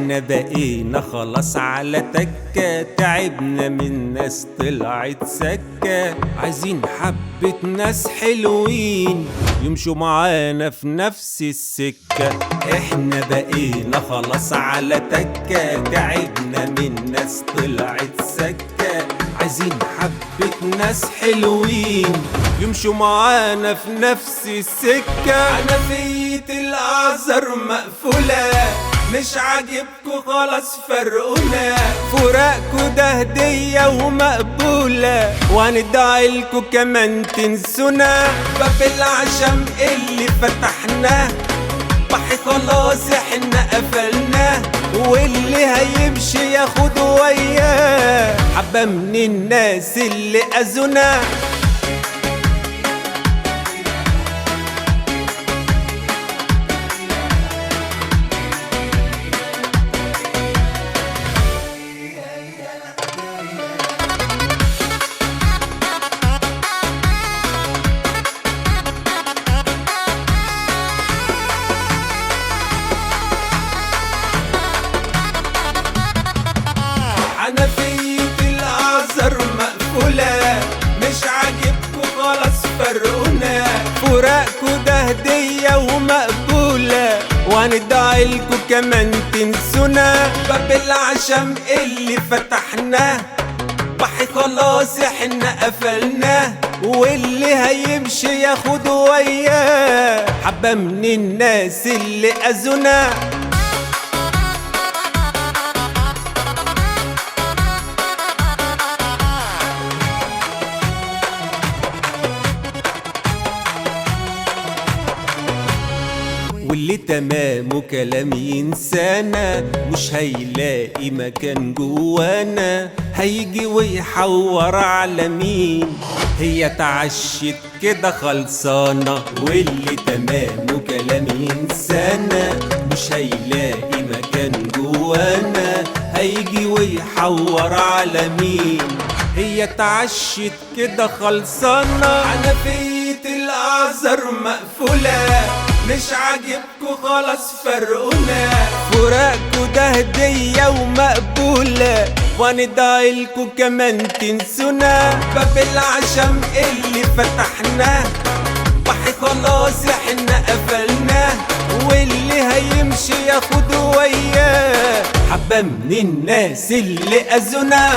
احنا بقينا خلاص على تكة، تعبنا من ناس طلعت سكة، عايزين حبة ناس حلوين يمشوا معانا في نفس السكة. احنا بقينا خلاص على تكة، تعبنا من ناس طلعت سكة، عايزين حبة ناس حلوين يمشوا معانا في نفس السكة. حنفية الأعذار مقفولة، مش عاجبكوا خلاص فرقونا، فراقكوا ده هدية ومقبولة، وهندعيلكوا كمان تنسونا. باب العشم اللي فتحناه بحي خلاص احنا قفلناه، واللي هيمشي ياخد وياه حبة من الناس اللي أذونا. حنفية الأعذار مقفولة، مش عاجبكوا خلاص فرقونا، فراقكوا ده هدية ومقبولة، وهندعيلكوا كمان تنسونا. باب العشم اللي فتحناه بحي خلاص احنا قفلناه، واللي هيمشي ياخد وياه حبة من الناس اللي أذونا. واللي تمامه كلام ينسانا، مش هيلاقي مكان جوانا، هيجي ويحور على مين، هي اتعشت كده خلصانة. واللي تمامه كلام ينسانا، مش هيلاقي مكان جوانا، هيجي ويحور على مين، هي اتعشت كده خلصانة. حنفية الأعذار مقفولة، مش عاجبكوا خلاص فرقونا، فراقكوا ده هدية ومقبولة، وهندعيلكوا كمان تنسونا. باب العشم اللي فتحناه بحي خلاص احنا قفلناه، واللي هيمشي ياخد وياه حبة من الناس اللي أذونا.